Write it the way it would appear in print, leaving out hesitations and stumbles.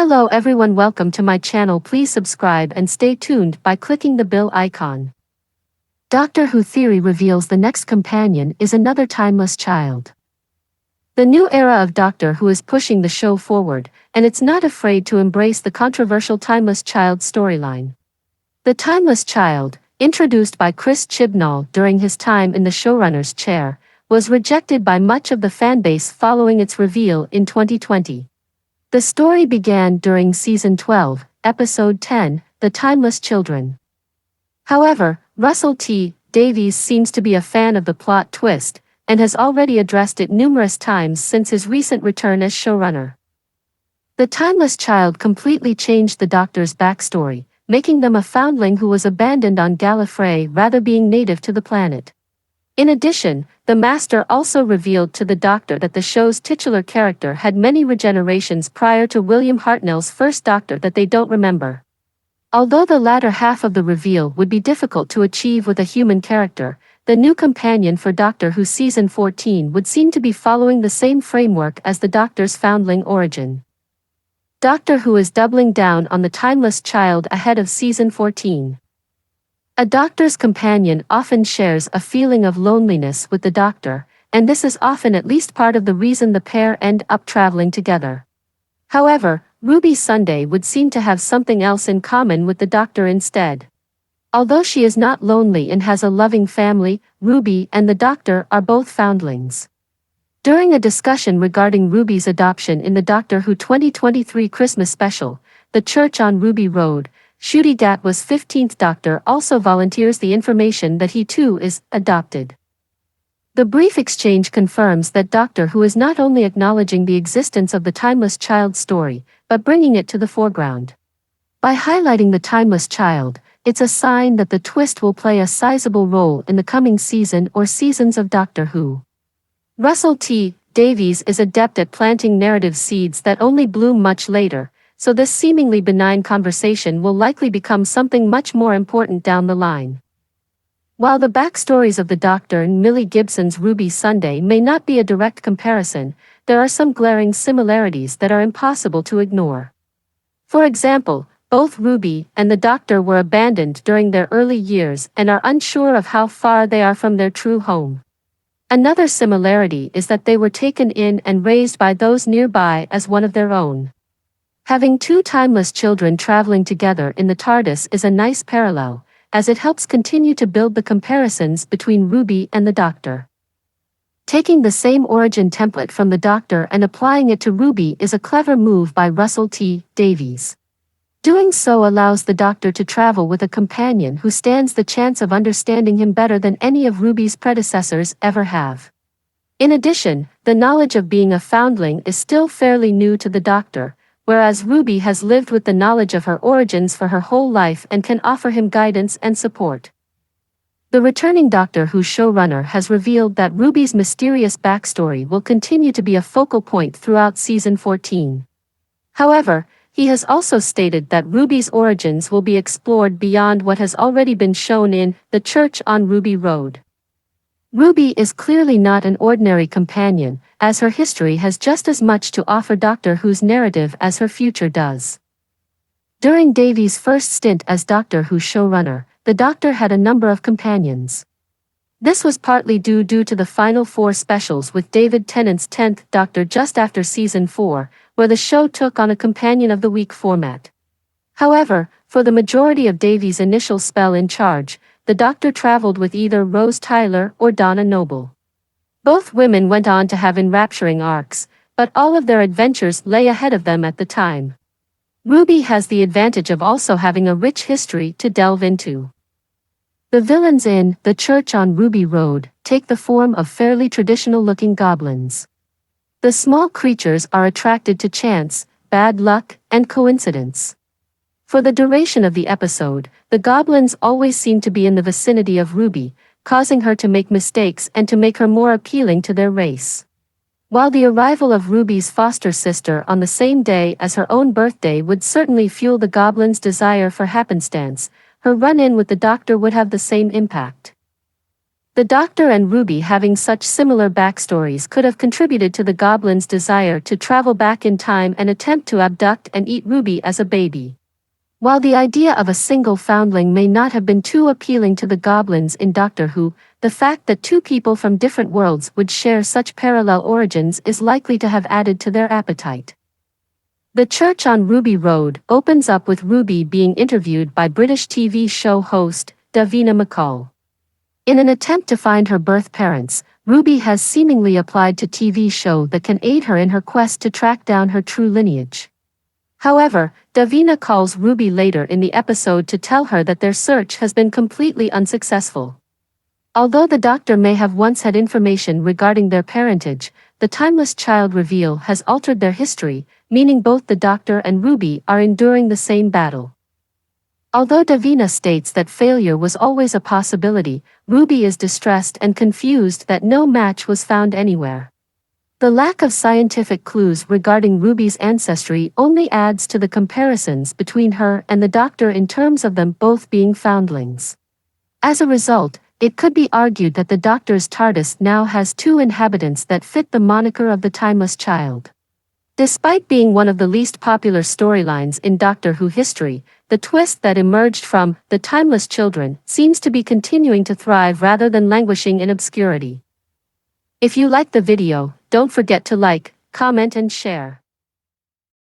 Hello everyone, welcome to my channel. Please subscribe and stay tuned by clicking the bell icon. Doctor Who theory reveals the next companion is another timeless child. The new era of Doctor Who is pushing the show forward, and it's not afraid to embrace the controversial timeless child storyline. The timeless child, introduced by Chris Chibnall during his time in the showrunner's chair, was rejected by much of the fanbase following its reveal in 2020. The story began during Season 12, Episode 10, The Timeless Children. However, Russell T. Davies seems to be a fan of the plot twist, and has already addressed it numerous times since his recent return as showrunner. The Timeless Child completely changed the Doctor's backstory, making them a foundling who was abandoned on Gallifrey rather being native to the planet. In addition, the Master also revealed to the Doctor that the show's titular character had many regenerations prior to William Hartnell's first Doctor that they don't remember. Although the latter half of the reveal would be difficult to achieve with a human character, the new companion for Doctor Who Season 14 would seem to be following the same framework as the Doctor's foundling origin. Doctor Who is doubling down on the timeless child ahead of Season 14. A Doctor's companion often shares a feeling of loneliness with the Doctor, and this is often at least part of the reason the pair end up traveling together. However, Ruby Sunday would seem to have something else in common with the Doctor instead. Although she is not lonely and has a loving family, Ruby and the Doctor are both foundlings. During a discussion regarding Ruby's adoption in the Doctor Who 2023 Christmas special, The Church on Ruby Road, Ncuti Gatwa's 15th Doctor also volunteers the information that he too is adopted. The brief exchange confirms that Doctor Who is not only acknowledging the existence of the timeless child story, but bringing it to the foreground. By highlighting the timeless child, it's a sign that the twist will play a sizable role in the coming season or seasons of Doctor Who. Russell T. Davies is adept at planting narrative seeds that only bloom much later, so this seemingly benign conversation will likely become something much more important down the line. While the backstories of the Doctor and Millie Gibson's Ruby Sunday may not be a direct comparison, there are some glaring similarities that are impossible to ignore. For example, both Ruby and the Doctor were abandoned during their early years and are unsure of how far they are from their true home. Another similarity is that they were taken in and raised by those nearby as one of their own. Having two timeless children traveling together in the TARDIS is a nice parallel, as it helps continue to build the comparisons between Ruby and the Doctor. Taking the same origin template from the Doctor and applying it to Ruby is a clever move by Russell T. Davies. Doing so allows the Doctor to travel with a companion who stands the chance of understanding him better than any of Ruby's predecessors ever have. In addition, the knowledge of being a foundling is still fairly new to the Doctor, whereas Ruby has lived with the knowledge of her origins for her whole life and can offer him guidance and support. The returning Doctor Who showrunner has revealed that Ruby's mysterious backstory will continue to be a focal point throughout Season 14. However, he has also stated that Ruby's origins will be explored beyond what has already been shown in The Church on Ruby Road. Ruby is clearly not an ordinary companion, as her history has just as much to offer Doctor Who's narrative as her future does. During Davies' first stint as Doctor Who showrunner, the Doctor had a number of companions. This was partly due to the final 4 specials with David Tennant's 10th Doctor just after Season 4, where the show took on a Companion of the Week format. However, for the majority of Davies' initial spell in charge, the Doctor traveled with either Rose Tyler or Donna Noble. Both women went on to have enrapturing arcs, but all of their adventures lay ahead of them at the time. Ruby has the advantage of also having a rich history to delve into. The villains in The Church on Ruby Road take the form of fairly traditional-looking goblins. The small creatures are attracted to chance, bad luck, and coincidence. For the duration of the episode, the goblins always seem to be in the vicinity of Ruby, causing her to make mistakes and to make her more appealing to their race. While the arrival of Ruby's foster sister on the same day as her own birthday would certainly fuel the goblins' desire for happenstance, her run-in with the Doctor would have the same impact. The Doctor and Ruby having such similar backstories could have contributed to the Goblin's desire to travel back in time and attempt to abduct and eat Ruby as a baby. While the idea of a single foundling may not have been too appealing to the Goblins in Doctor Who, the fact that two people from different worlds would share such parallel origins is likely to have added to their appetite. The Church on Ruby Road opens up with Ruby being interviewed by British TV show host Davina McCall. In an attempt to find her birth parents, Ruby has seemingly applied to TV show that can aid her in her quest to track down her true lineage. However, Davina calls Ruby later in the episode to tell her that their search has been completely unsuccessful. Although the Doctor may have once had information regarding their parentage, the Timeless Child reveal has altered their history, meaning both the Doctor and Ruby are enduring the same battle. Although Davina states that failure was always a possibility, Ruby is distressed and confused that no match was found anywhere. The lack of scientific clues regarding Ruby's ancestry only adds to the comparisons between her and the Doctor in terms of them both being foundlings. As a result, it could be argued that the Doctor's TARDIS now has two inhabitants that fit the moniker of the Timeless Child. Despite being one of the least popular storylines in Doctor Who history, the twist that emerged from The Timeless Children seems to be continuing to thrive rather than languishing in obscurity. If you liked the video, don't forget to like, comment and share.